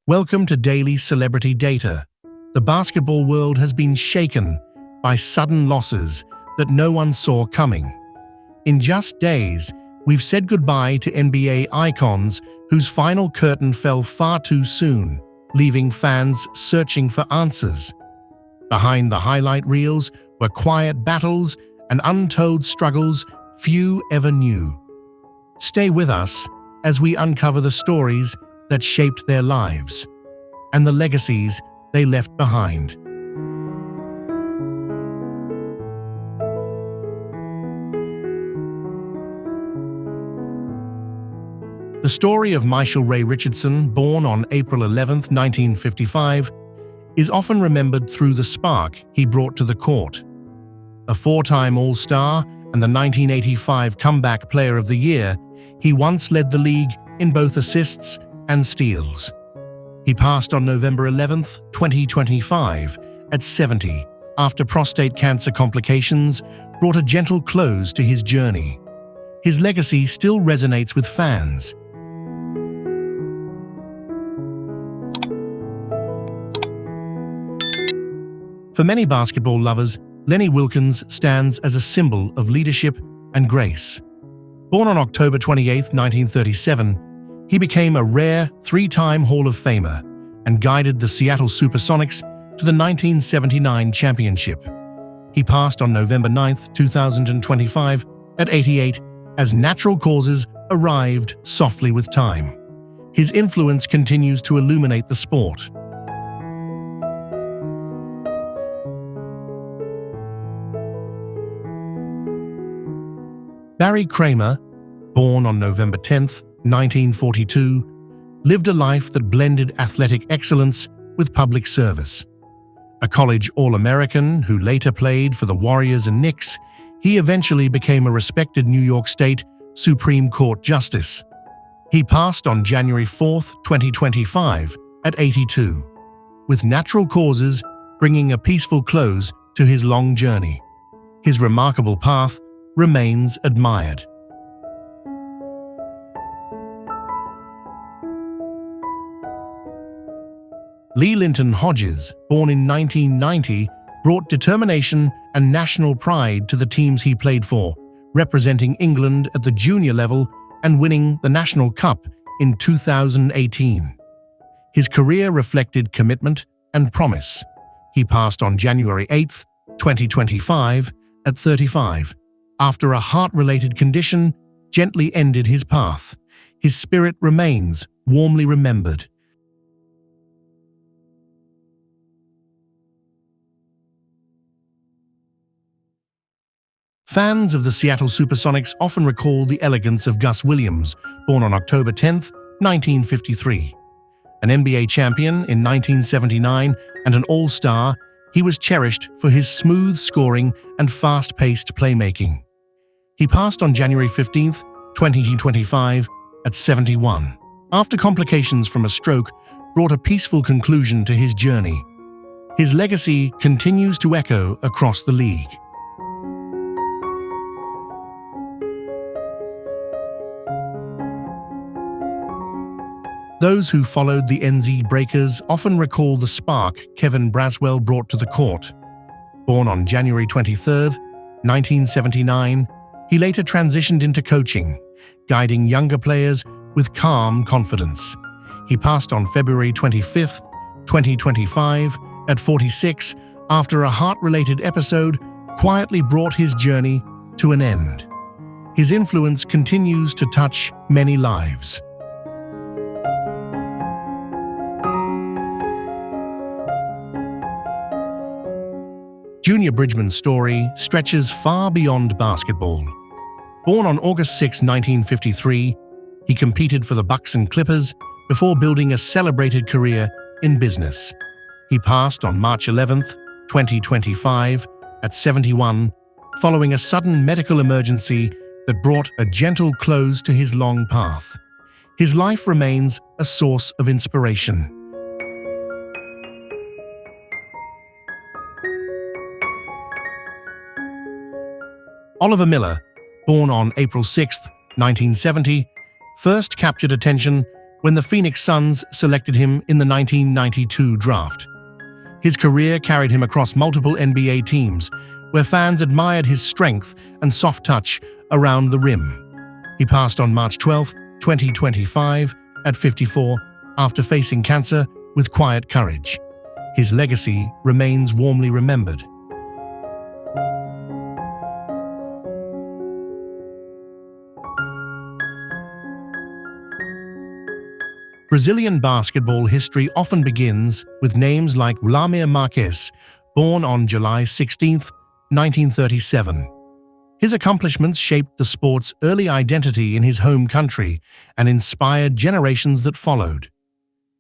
Welcome to Daily Celebrity Data. The basketball world has been shaken by sudden losses that no one saw coming. In just days, we've said goodbye to NBA icons whose final curtain fell far too soon, leaving fans searching for answers. Behind the highlight reels were quiet battles and untold struggles few ever knew. Stay with us as we uncover the stories that shaped their lives and the legacies they left behind. The story of Michael Ray Richardson, born on April 11, 1955, is often remembered through the spark he brought to the court. A four-time All-Star and the 1985 Comeback Player of the Year, he once led the league in both assists and steals. He passed on November 11, 2025, at 70, after prostate cancer complications brought a gentle close to his journey. His legacy still resonates with fans. For many basketball lovers, Lenny Wilkens stands as a symbol of leadership and grace. Born on October 28, 1937, he became a rare three-time Hall of Famer and guided the Seattle Supersonics to the 1979 championship. He passed on November 9, 2025, at 88, as natural causes arrived softly with time. His influence continues to illuminate the sport. Barry Kramer, born on November 10, 1942, lived a life that blended athletic excellence with public service. A college All-American who later played for the Warriors and Knicks, he eventually became a respected New York State Supreme Court justice. He passed on January 4, 2025, at 82, with natural causes bringing a peaceful close to his long journey. His remarkable path remains admired. Lee Linton Hodges, born in 1990, brought determination and national pride to the teams he played for, representing England at the junior level and winning the National Cup in 2018. His career reflected commitment and promise. He passed on January 8, 2025, at 35, after a heart-related condition gently ended his path. His spirit remains warmly remembered. Fans of the Seattle Supersonics often recall the elegance of Gus Williams, born on October 10, 1953. An NBA champion in 1979 and an All-Star, he was cherished for his smooth scoring and fast-paced playmaking. He passed on January 15, 2025, at 71, after complications from a stroke brought a peaceful conclusion to his journey. His legacy continues to echo across the league. Those who followed the NZ Breakers often recall the spark Kevin Braswell brought to the court. Born on January 23, 1979, he later transitioned into coaching, guiding younger players with calm confidence. He passed on February 25, 2025, at 46, after a heart-related episode quietly brought his journey to an end. His influence continues to touch many lives. Junior Bridgman's story stretches far beyond basketball. Born on August 6, 1953, he competed for the Bucks and Clippers before building a celebrated career in business. He passed on March 11, 2025, at 71, following a sudden medical emergency that brought a gentle close to his long path. His life remains a source of inspiration. Oliver Miller, born on April 6, 1970, first captured attention when the Phoenix Suns selected him in the 1992 draft. His career carried him across multiple NBA teams, where fans admired his strength and soft touch around the rim. He passed on March 12, 2025, at 54, after facing cancer with quiet courage. His legacy remains warmly remembered. Brazilian basketball history often begins with names like Wlamir Marques, born on July 16, 1937. His accomplishments shaped the sport's early identity in his home country and inspired generations that followed.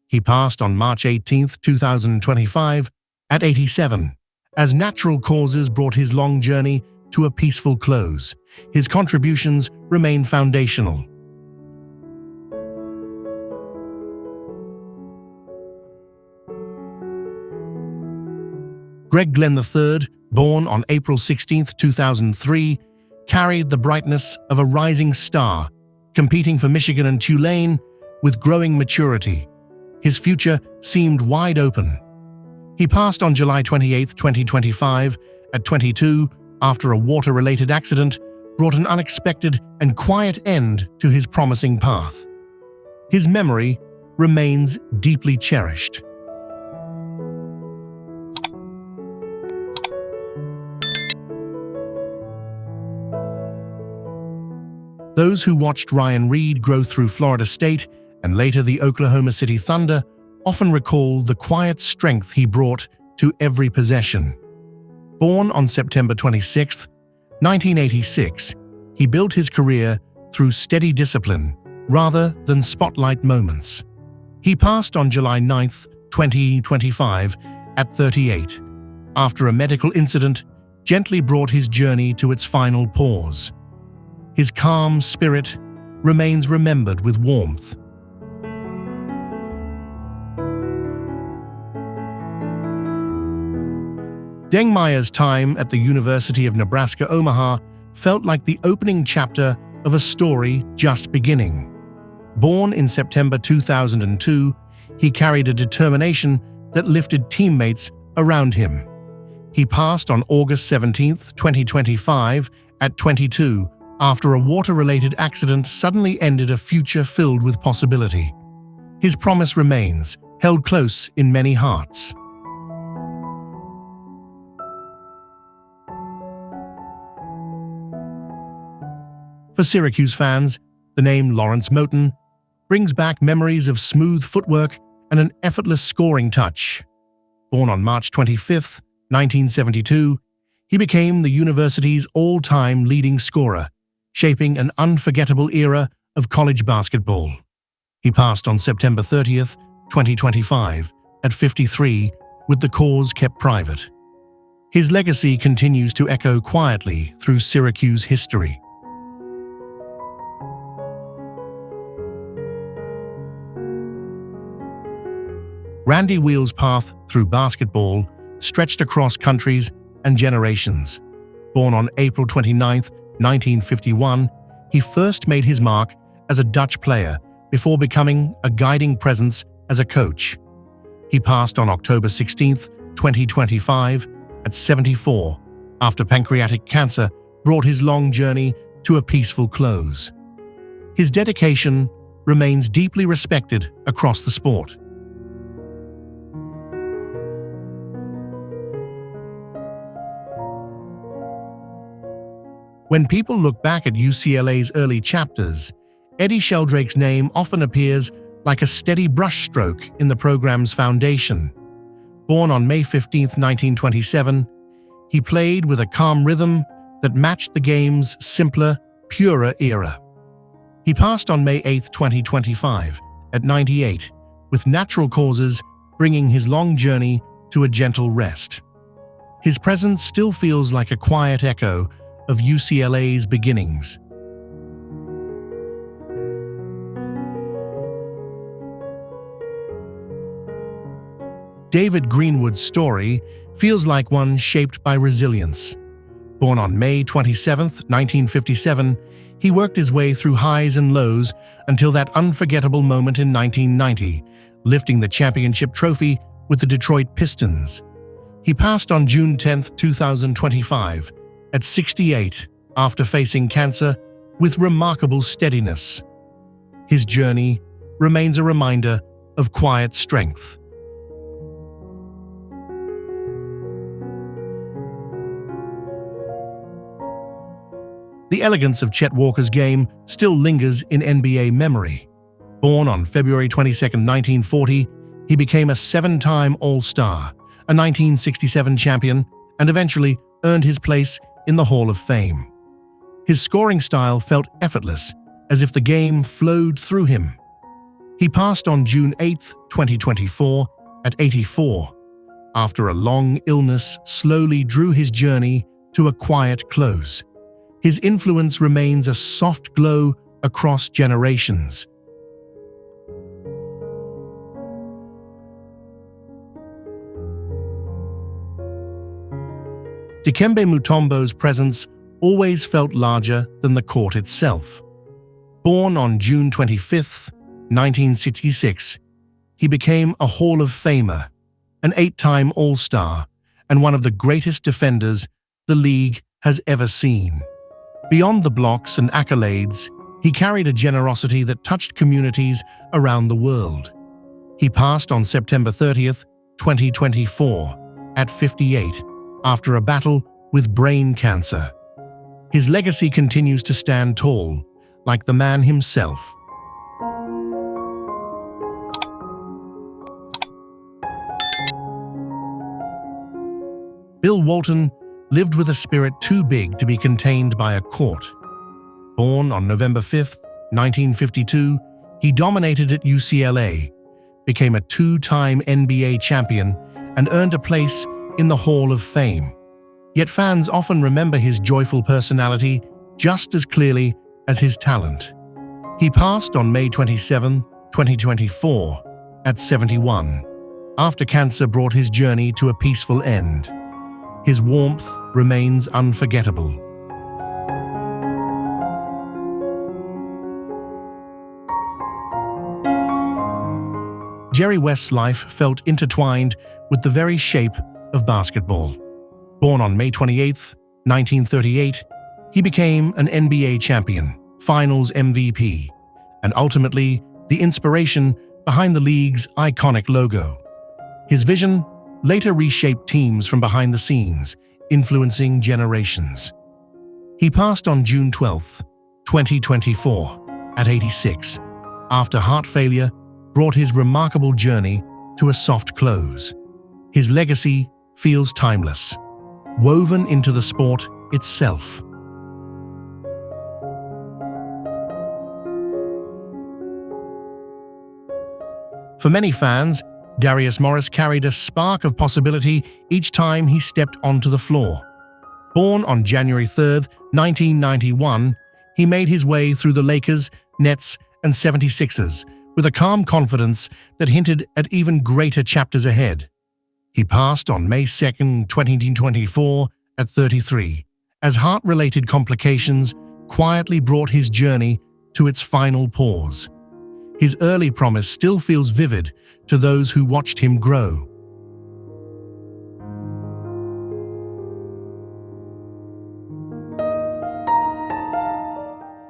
He passed on March 18, 2025, at 87, as natural causes brought his long journey to a peaceful close. His contributions remain foundational. Greg Glenn III, born on April 16, 2003, carried the brightness of a rising star, competing for Michigan and Tulane with growing maturity. His future seemed wide open. He passed on July 28, 2025, at 22, after a water-related accident brought an unexpected and quiet end to his promising path. His memory remains deeply cherished. Those who watched Ryan Reed grow through Florida State and later the Oklahoma City Thunder often recall the quiet strength he brought to every possession. Born on September 26, 1986, he built his career through steady discipline rather than spotlight moments. He passed on July 9, 2025, at 38, after a medical incident gently brought his journey to its final pause. His calm spirit remains remembered with warmth. Dengmeier's time at the University of Nebraska-Omaha felt like the opening chapter of a story just beginning. Born in September 2002, he carried a determination that lifted teammates around him. He passed on August 17, 2025, at 22, after a water-related accident suddenly ended a future filled with possibility. His promise remains, held close in many hearts. For Syracuse fans, the name Lawrence Moten brings back memories of smooth footwork and an effortless scoring touch. Born on March 25, 1972, he became the university's all-time leading scorer, shaping an unforgettable era of college basketball. He passed on September 30, 2025, at 53, with the cause kept private. His legacy continues to echo quietly through Syracuse history. Randy Weil's path through basketball stretched across countries and generations. Born on April 29, 1951, he first made his mark as a Dutch player before becoming a guiding presence as a coach. He passed on October 16, 2025, at 74, after pancreatic cancer brought his long journey to a peaceful close. His dedication remains deeply respected across the sport. When people look back at UCLA's early chapters, Eddie Sheldrake's name often appears like a steady brushstroke in the program's foundation. Born on May 15, 1927, he played with a calm rhythm that matched the game's simpler, purer era. He passed on May 8, 2025, at 98, with natural causes bringing his long journey to a gentle rest. His presence still feels like a quiet echo of UCLA's beginnings. David Greenwood's story feels like one shaped by resilience. Born on May 27, 1957, he worked his way through highs and lows until that unforgettable moment in 1990, lifting the championship trophy with the Detroit Pistons. He passed on June 10, 2025, at 68 after facing cancer with remarkable steadiness. His journey remains a reminder of quiet strength. The elegance of Chet Walker's game still lingers in NBA memory. Born on February 22, 1940, he became a 7-time All-Star, a 1967 champion, and eventually earned his place in the Hall of Fame. His scoring style felt effortless, as if the game flowed through him. He passed on June 8, 2024, at 84, after a long illness slowly drew his journey to a quiet close. His influence remains a soft glow across generations. Dikembe Mutombo's presence always felt larger than the court itself. Born on June 25, 1966, he became a Hall of Famer, an 8-time All-Star, and one of the greatest defenders the league has ever seen. Beyond the blocks and accolades, he carried a generosity that touched communities around the world. He passed on September 30, 2024, at 58, after a battle with brain cancer. His legacy continues to stand tall, like the man himself. Bill Walton lived with a spirit too big to be contained by a court. Born on November 5, 1952, he dominated at UCLA, became a 2-time NBA champion, and earned a place in the Hall of Fame. Yet fans often remember his joyful personality just as clearly as his talent. He passed on May 27, 2024, at 71, after cancer brought his journey to a peaceful end. His warmth remains unforgettable. Jerry West's life felt intertwined with the very shape of basketball. Born on May 28, 1938, he became an NBA champion, Finals MVP, and ultimately the inspiration behind the league's iconic logo. His vision later reshaped teams from behind the scenes, influencing generations. He passed on June 12, 2024, at 86, after heart failure brought his remarkable journey to a soft close. His legacy feels timeless, woven into the sport itself. For many fans, Darius Morris carried a spark of possibility each time he stepped onto the floor. Born on January 3, 1991, he made his way through the Lakers, Nets, and 76ers with a calm confidence that hinted at even greater chapters ahead. He passed on May 2, 2024, at 33, as heart-related complications quietly brought his journey to its final pause. His early promise still feels vivid to those who watched him grow.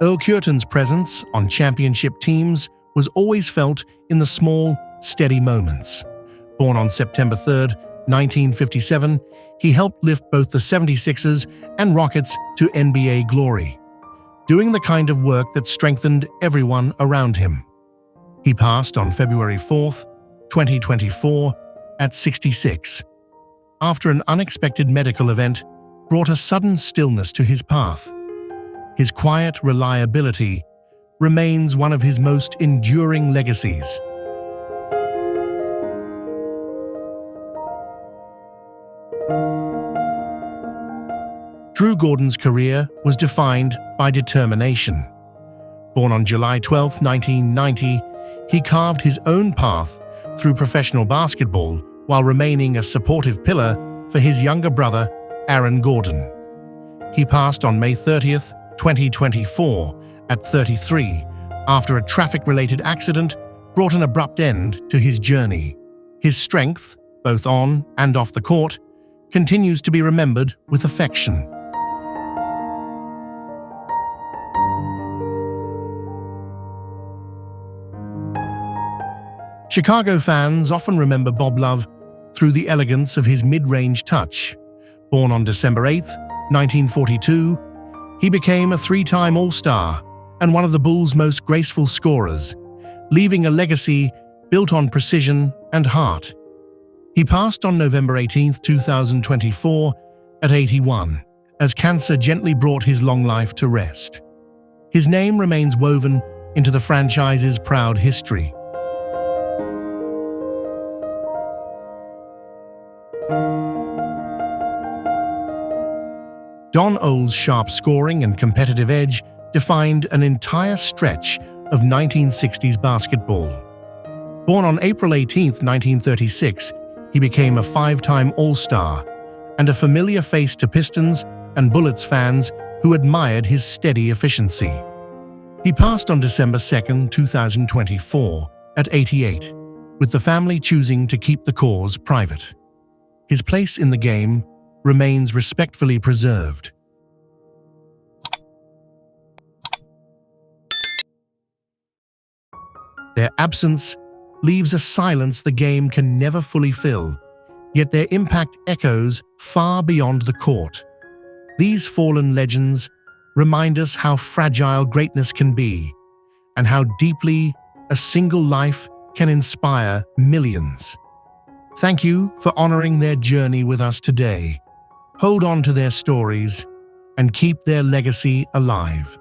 Earl Cureton's presence on championship teams was always felt in the small, steady moments. Born on September 3, 1957, he helped lift both the 76ers and Rockets to NBA glory, doing the kind of work that strengthened everyone around him. He passed on February 4, 2024, at 66, after an unexpected medical event brought a sudden stillness to his path. His quiet reliability remains one of his most enduring legacies. Drew Gordon's career was defined by determination. Born on July 12, 1990, he carved his own path through professional basketball while remaining a supportive pillar for his younger brother, Aaron Gordon. He passed on May 30th, 2024, at 33, after a traffic-related accident brought an abrupt end to his journey. His strength, both on and off the court, continues to be remembered with affection. Chicago fans often remember Bob Love through the elegance of his mid-range touch. Born on December 8, 1942, he became a three-time All-Star and one of the Bulls' most graceful scorers, leaving a legacy built on precision and heart. He passed on November 18, 2024, at 81, as cancer gently brought his long life to rest. His name remains woven into the franchise's proud history. Don Ohle's sharp scoring and competitive edge defined an entire stretch of 1960s basketball. Born on April 18, 1936, he became a five-time All-Star and a familiar face to Pistons and Bullets fans who admired his steady efficiency. He passed on December 2, 2024, at 88, with the family choosing to keep the cause private. His place in the game remains respectfully preserved. Their absence leaves a silence the game can never fully fill, yet their impact echoes far beyond the court. These fallen legends remind us how fragile greatness can be and how deeply a single life can inspire millions. Thank you for honoring their journey with us today. Hold on to their stories and keep their legacy alive.